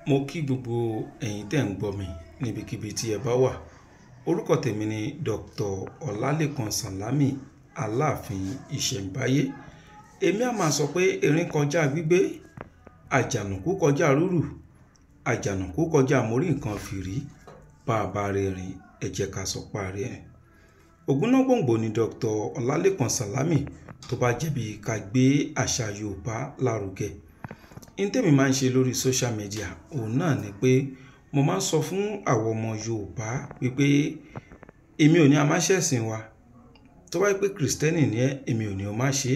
Mo kí gbogbo ẹ̀yin tẹ́ ń gbọ́ mi níbikíbi tí ẹ bá wà. Orúkọ tèmi ni Dr. Ọlálékan Sàlámì Aláàfin Ìṣẹ̀ǹbáyé. Èmi a máa sọ pé erin kọjá gbígbé, àjànàkú kọjá rúrù, àjànàkú kọjá mórí nǹkan fìrí, bàbá rẹ̀ rìn ẹ jẹ́ ká sọ parí ẹ̀. Ògúnnágbòǹgbò ni Dr. Ọlálékan Sàlámì tó bá jẹ́bi ká gbé àṣà Yorùbá lárugẹ. Tèmi máa ń ṣe lórí social media òun náà ni pé mo máa ń sọ fún àwọn ọmọ Yorùbá wípé èmi ò ní a máa ṣẹ̀sìn wa. Tó bá jẹ́ pé Kristẹni ni ẹ́, èmi ò ní o máa ṣe.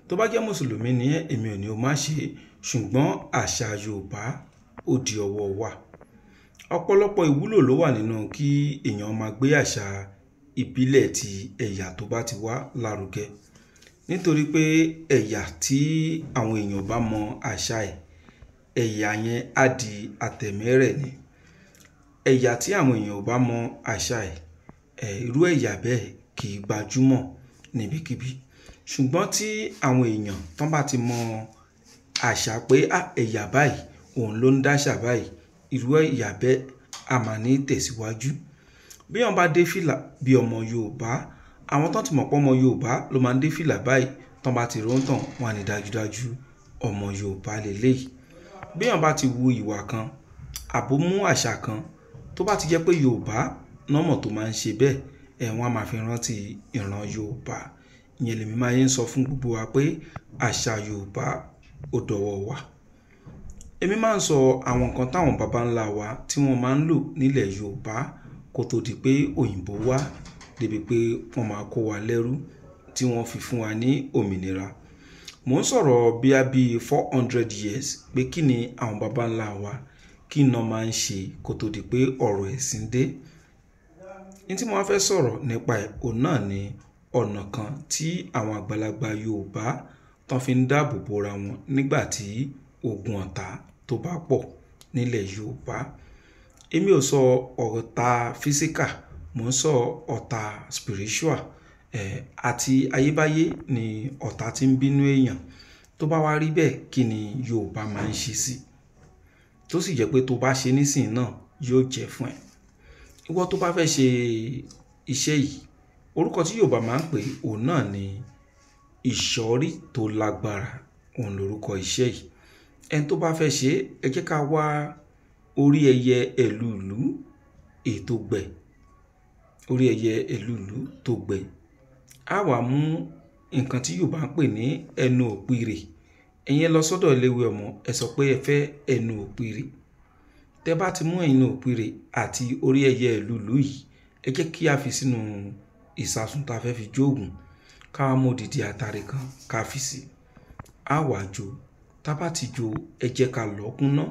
Tó bá jẹ́ Mùsùlùmí ni ẹ́, èmi ò ní o máa ṣe. Ṣùgbọ́n àṣà Yorùbá ó di ọwọ́ wa. Ọ̀pọ̀lọpọ̀ ìwúlò ló wà nínú kí èèyàn máa gbé àṣà ìbílẹ̀ ti ẹ̀yà tó bá ti wá lárugẹ. Nítorí pé ẹ̀yà tí àwọn èèyàn bá mọ àṣà ẹ̀, ẹ̀yà yẹn á di àtẹ̀mẹ́rẹ̀ ni. Ẹ̀yà tí àwọn èèyàn bá mọ àṣà ẹ̀, irú ẹ̀yà bẹ́ẹ̀ kì í gbajúmọ̀ níbikíbi. Ṣùgbọ́n tí àwọn èèyàn tán bá ti mọ àṣà pé ẹ̀yà báyìí òun ló ń dáṣà báyìí, irú ẹ̀yà bẹ́ẹ̀ a máa ní tẹ̀síwájú. Bí wọ́n bá dé fìlà bí ọmọ Yorùbá, àwọn tán ti mọ̀ pé ọmọ Yorùbá ló máa ń dé fìlà báyìí, tán bá ti róńtàn wọn á ní dájúdájú ọmọ Yorùbá lélẹ́yìí. Bí wọ́n bá ti wu ìwà kan àbó mú àṣà kan tó bá ti jẹ́ pé Yorùbá nọ́mọ̀ tó máa ń ṣe bẹ́ẹ̀, wọ́n á máa fi rántí ìran Yorùbá. Ìyẹn lèmi máa ń sọ fún gbogbo wa pé àṣà Yorùbá ó dọwọ́ wa. Èmi máa ń sọ àwọn nǹkan táwọn baba ńlá wa tí wọ́n máa ń lò nílẹ̀ Yorùbá kó tó di pé òyìnbó wá débi pé wọ́n máa kó wa lẹ́rú tí wọ́n fi fún wa ní òmìnira. Mò ń sọ̀rọ̀ bí 400 years pé kí ni àwọn baba ńlá wa kí iná máa ń ṣe kó tó di pé ọ̀rọ̀ ẹ̀sìn dé. Ní tí mo wá fẹ́ sọ̀rọ̀ nípa ẹ̀ òun náà ni ọ̀nà kan tí àwọn àgbàlagbà Yorùbá tán fi ń dáàbò bora wọn nígbà tí ogun ọ̀tá tó bá pọ̀ nílẹ̀ Yorùbá. Èmi ò sọ ọ̀tá physical, mò ń sọ ọ̀tá spiritual. Àti ayébáyé ni ọ̀tá tí ń bínú èèyàn. Tó bá wá rí bẹ́ẹ̀ kí ni Yorùbá máa ń ṣe sí? Tó sì jẹ́ pé tó bá ṣe nísìnyí náà yóò jẹ́ fún ẹ. Ìwọ tó bá fẹ́ ṣe iṣẹ́ yìí, orúkọ tí Yorùbá máa ń pè òun náà ni ìṣọ́rí tó lágbára. Òun lorúkọ iṣẹ́ yìí. Ẹni tó bá fẹ́ ṣe, ẹ jẹ́ ká wá orí ẹyẹ ẹ̀lùlú tó gbẹ. Orí ẹyẹ ẹ̀lùlú tó gbẹ. A wá mú nǹkan tí Yorùbá ń pè ní ẹnu òpìrì. Ẹ̀yin lọ sọ́dọ̀ eléwé ọmọ, ẹ sọ pé ẹ fẹ́ ẹnu òpìrì. Tẹ́ bá ti mú ẹnu òpìrì àti orí ẹyẹ ẹ̀lùlú yìí, ẹ jẹ́ kí a fi sínú ìsasùn tá fẹ́ fi jóògùn. Ká mú odidi àtàrí kan ká fi sí. A wá jó. Tá bá ti jó, ẹ jẹ́ ká lọ̀ kúnná.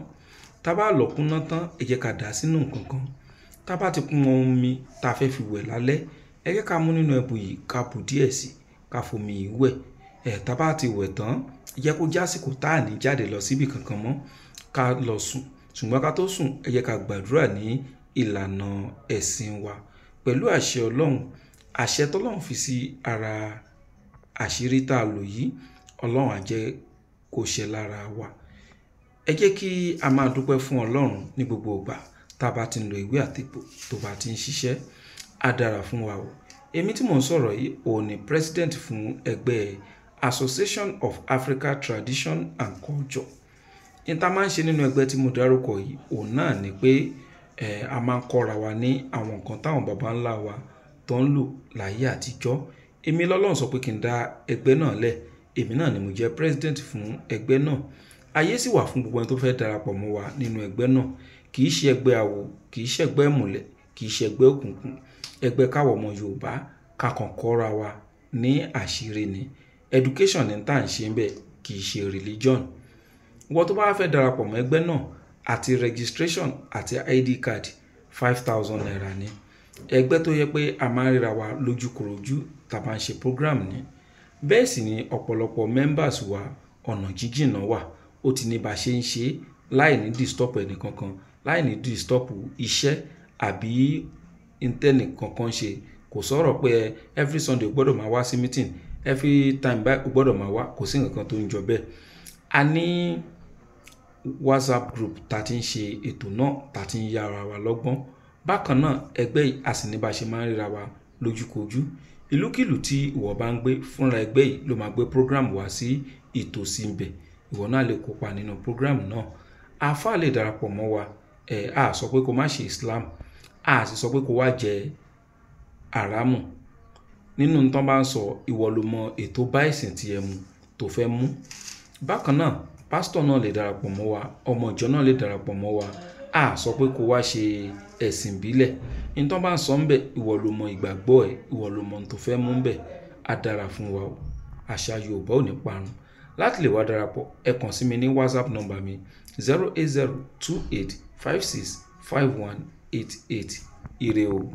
Tá bá lọ̀ kúnná tán, ẹ jẹ́ ká dà sínú nǹkan kan. Tá bá ti kún omi tá fẹ́ fi wẹ̀ lálẹ́, ẹ jẹ́ ká mú nínú ẹbu yìí ká bù díẹ̀ sí, ká fomi yìí wẹ̀. Tá bá ti wẹ̀ tán, ẹ jẹ́ kó jásìkò tá ní jáde lọ síbi kankan mọ́, ká lọ sùn. Ṣùgbọ́n ká tó sùn, ẹ jẹ́ ká gbàdúrà ní ìlànà ẹ̀sìn wa. Pẹ̀lú àṣẹ Ọlọ́run, àṣẹ tọ́lọ́run fi sí ara àṣírí tá lò yìí, Ọlọ́run á jẹ́ kó ṣẹ lára wa. Ẹ jẹ́ kí a máa dúpẹ́ fún Ọlọ́run ní gbogbo ìgbà tá bá ti ń lo ìwé àtẹ̀pọ̀ tó bá ti ń ṣiṣẹ́. Á dára fún wa o. Èmi tí mò ń sọ̀rọ̀ yìí òun ni president fún ẹgbẹ́ Association of Africa Tradition and Culture. Ní tá máa ń ṣe nínú ẹgbẹ́ tí mo dárúkọ yìí òun náà ni pé a máa ń kọ́ra wa ní àwọn nǹkan táwọn baba ńlá wa tó ń lò láyé àtijọ́. Èmi lọ́lọ́run sọ pé kí n dá ẹgbẹ́ náà lẹ̀. Èmi náà ni mo jẹ́ president fún ẹgbẹ́ náà. Ayé sì wà fún gbogbo ẹni tó fẹ́ darapọ̀ mọ́ wa nínú ẹgbẹ́ náà. Kì í ṣe ẹgbẹ́ awo, kì í ṣe ẹgbẹ́ ìmùlẹ̀, kì í ṣe ẹgbẹ́ òkùnkùn. Ẹgbẹ́ káwọ̀ ọmọ Yorùbá ká kàn kọ́ra wa ní àṣírí ni. Education ní tá à ń ṣe ń bẹ̀, kì í ṣe religion. Ìwọ tó bá fẹ́ darapọ̀ mọ́ ẹgbẹ́ náà àti registration àti ID card 5,000 naira ni. Ẹgbẹ́ tó yẹ pé a máa ń ríra wa lójúkorojú tá bá ń ṣe program ni. Bẹ́ẹ̀ sì ni ọ̀pọ̀lọpọ̀ members wa ọ̀nà jíjìn náà wà. Ó ti ní bá ṣe ń ṣe láì ní disturb ẹni kankan, láì ní disturb iṣẹ́ àbí internet kankan ṣe. Kò sọ̀rọ̀ pé every Sunday o gbọ́dọ̀ máa wá sí meeting, every time báyìí o gbọ́dọ̀ máa wá, kò sí nǹkan tó ń jọ bẹ́ẹ̀. A ní WhatsApp group tá ti ń ṣe ètò náà tá ti ń yára wa lọ́gbọ́n. Bákan náà ẹgbẹ́ yìí a sì ní bá ṣe máa ń ríra wa lójúkojú. Ìlúkìlú tí ìwọ bá ń gbé fúnra ẹgbẹ́ yìí ló máa gbé program wá sí ìtòsí ibẹ̀. Ìwọ náà lè kópa nínú program náà. Àfáà lè darapọ̀ mọ́ wa. A sọ pé kó má ṣe Islam, a sì sọ pé kó wá jẹ àrámù. Nínú tán bá ń sọ ìwọ ló mọ ètò bá ẹ̀sìn tí ẹ mu tó fẹ́ mú. Bákan náà pásítọ̀ náà lè darapọ̀ mọ́ wa, ọmọ ìjọ náà lè darapọ̀ mọ́ wa. A sọ pé kó wá ṣe ẹ̀sìn ìbílẹ̀. Ní tán bá ń sọ ń bẹ̀ ìwọ ló mọ ìgbàgbọ́ ẹ̀, ìwọ ló mọ ohun tó fẹ́ mú ń bẹ̀. Á dára fún wa o. Àṣà Yorùbá ò ní parun. Láti lè wá darapọ̀ ẹ kàn sí mi ní WhatsApp number mi 08028565188. Ire o.